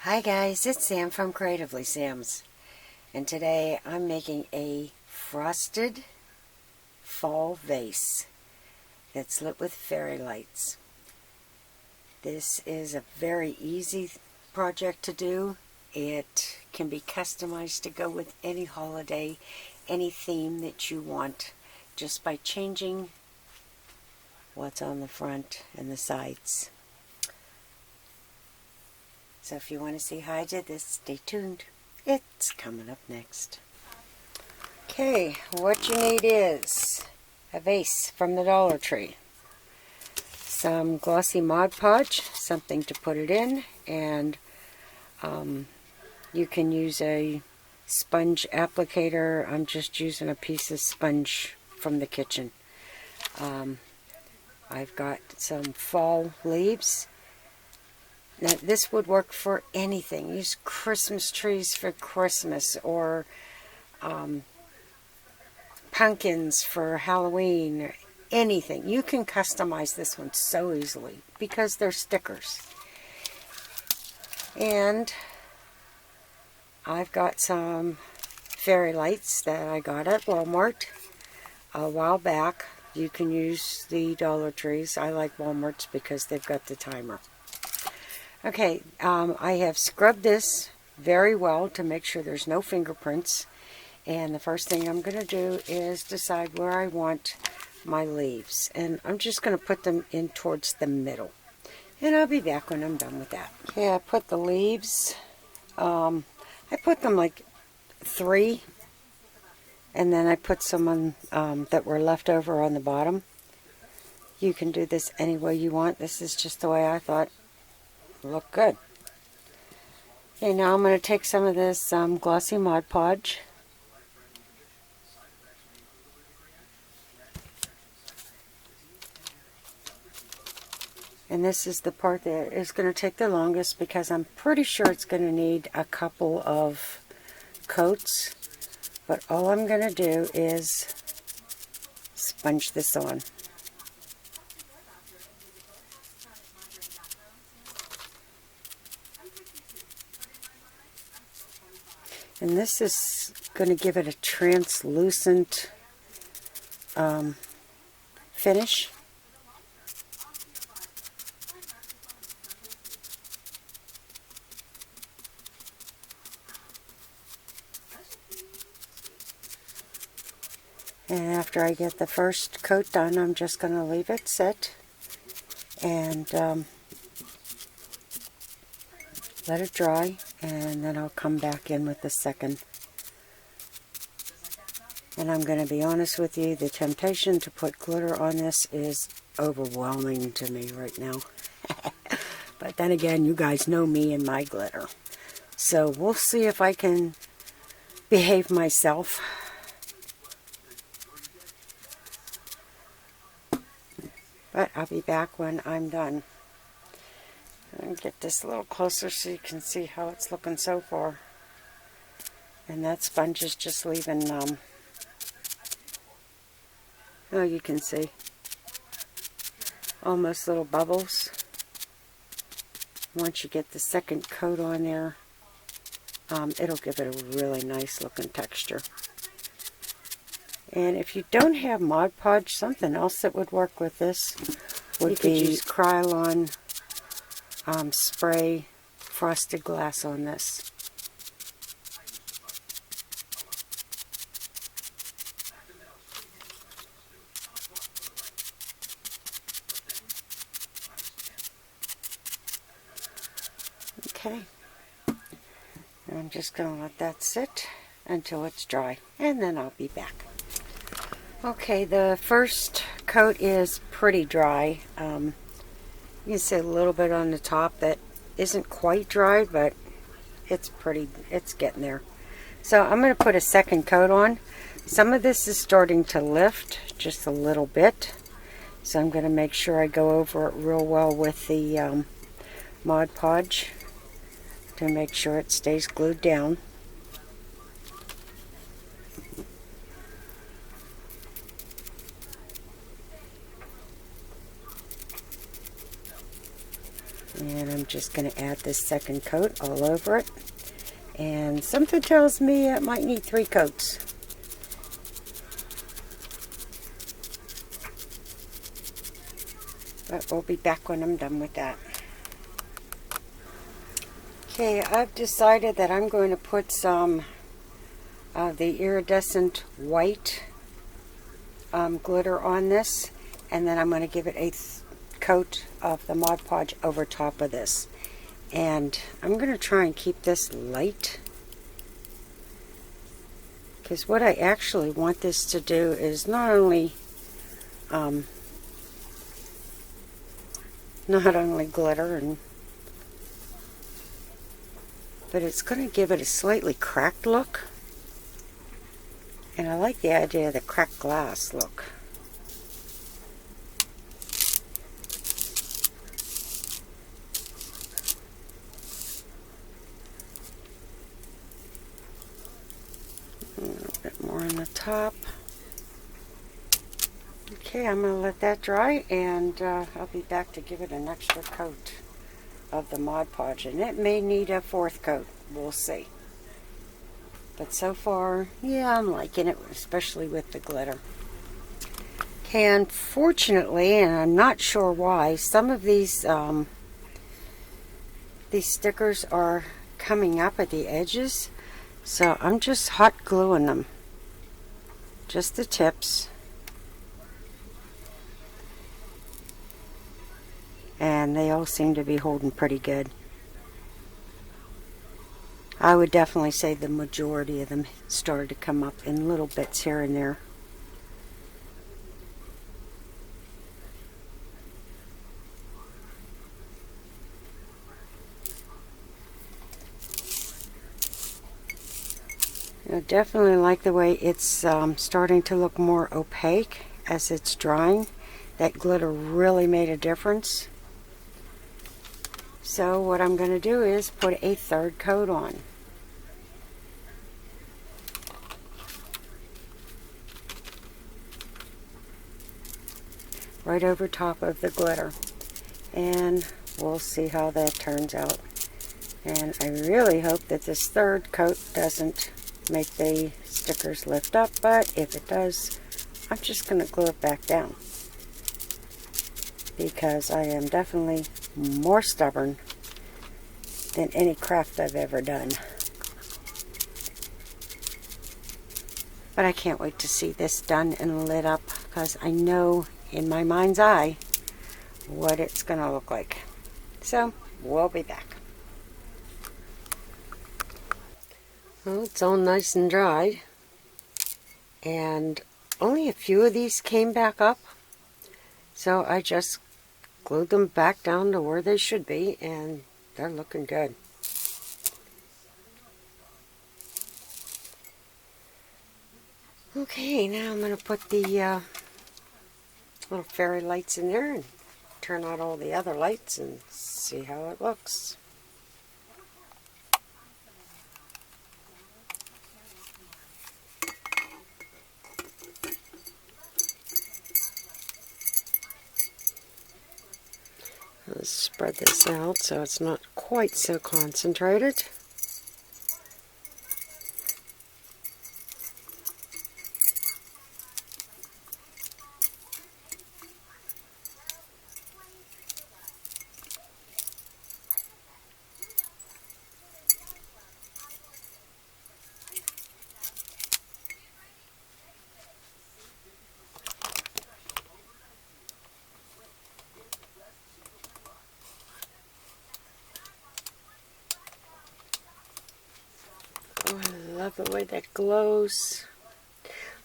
Hi guys, it's Sam from Creatively Sam's, and today I'm making a frosted fall vase that's lit with fairy lights. This is a very easy project to do. It can be customized to go with any holiday, any theme that you want, just by changing what's on the front and the sides. So if you want to see how I did this, stay tuned. It's coming up next. Okay, what you need is a vase from the Dollar Tree, some glossy Mod Podge, something to put it in, and you can use a sponge applicator. I'm just using a piece of sponge from the kitchen. I've got some fall leaves. Now, this would work for anything. Use Christmas trees for Christmas, or pumpkins for Halloween, or anything. You can customize this one so easily because they're stickers. And I've got some fairy lights that I got at Walmart a while back. You can use the Dollar Trees. I like Walmart's because they've got the timer. Okay, I have scrubbed this very well to make sure there's no fingerprints. And the first thing I'm going to do is decide where I want my leaves. And I'm just going to put them in towards the middle. And I'll be back when I'm done with that. Okay, I put the leaves, I put them like 3. And then I put some on, that were left over on the bottom. You can do this any way you want. This is just the way I thought look good. Okay, now I'm going to take some of this glossy Mod Podge. And this is the part that is going to take the longest because I'm pretty sure it's going to need a couple of coats. But all I'm going to do is sponge this on. And this is going to give it a translucent finish. And after I get the first coat done, I'm just going to leave it sit and let it dry, and then I'll come back in with the second. And I'm going to be honest with you, the temptation to put glitter on this is overwhelming to me right now. But then again, you guys know me and my glitter. So we'll see if I can behave myself. But I'll be back when I'm done. And get this a little closer so you can see how it's looking so far. And that sponge is just leaving, oh, you can see almost little bubbles. Once you get the second coat on there, it'll give it a really nice looking texture. And if you don't have Mod Podge, something else that would work with this would be use Krylon spray frosted glass on this. Okay, I'm just going to let that sit until it's dry, and then I'll be back. Okay, the first coat is pretty dry. You can see a little bit on the top that isn't quite dry, but it's getting there. So I'm going to put a second coat on. Some of this is starting to lift just a little bit, so I'm going to make sure I go over it real well with the Mod Podge to make sure it stays glued down. And I'm just going to add this second coat all over it. And something tells me it might need 3 coats. But we'll be back when I'm done with that. Okay, I've decided that I'm going to put some of the iridescent white glitter on this, and then I'm going to give it a coat of the Mod Podge over top of this. And I'm going to try and keep this light, because what I actually want this to do is not only glitter, but it's going to give it a slightly cracked look. And I like the idea of the cracked glass look. A little bit more on the top. Okay, I'm going to let that dry, and I'll be back to give it an extra coat of the Mod Podge. And it may need a 4th coat. We'll see. But so far, yeah, I'm liking it, especially with the glitter. Okay, unfortunately, and I'm not sure why, some of these stickers are coming up at the edges. So I'm just hot gluing them. Just the tips. And they all seem to be holding pretty good. I would definitely say the majority of them started to come up in little bits here and there. I definitely like the way it's starting to look more opaque as it's drying. That glitter really made a difference. So what I'm going to do is put a 3rd coat on. Right over top of the glitter. And we'll see how that turns out. And I really hope that this 3rd coat doesn't make the stickers lift up, but if it does, I'm just going to glue it back down. Because I am definitely more stubborn than any craft I've ever done. But I can't wait to see this done and lit up, because I know in my mind's eye what it's going to look like. So, we'll be back. Well, it's all nice and dry. And only a few of these came back up. So I just glued them back down to where they should be, and they're looking good. Okay, now I'm going to put the little fairy lights in there and turn out all the other lights and see how it looks. Let's spread this out so it's not quite so concentrated. Oh, I love the way that glows.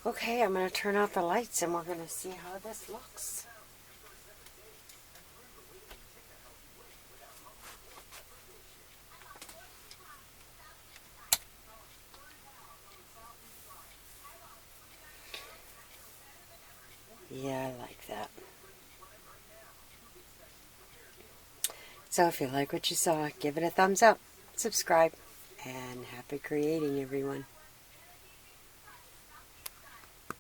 Okay, I'm going to turn out the lights and we're going to see how this looks. Yeah, I like that. So if you like what you saw, give it a thumbs up, subscribe, and happy creating, everyone.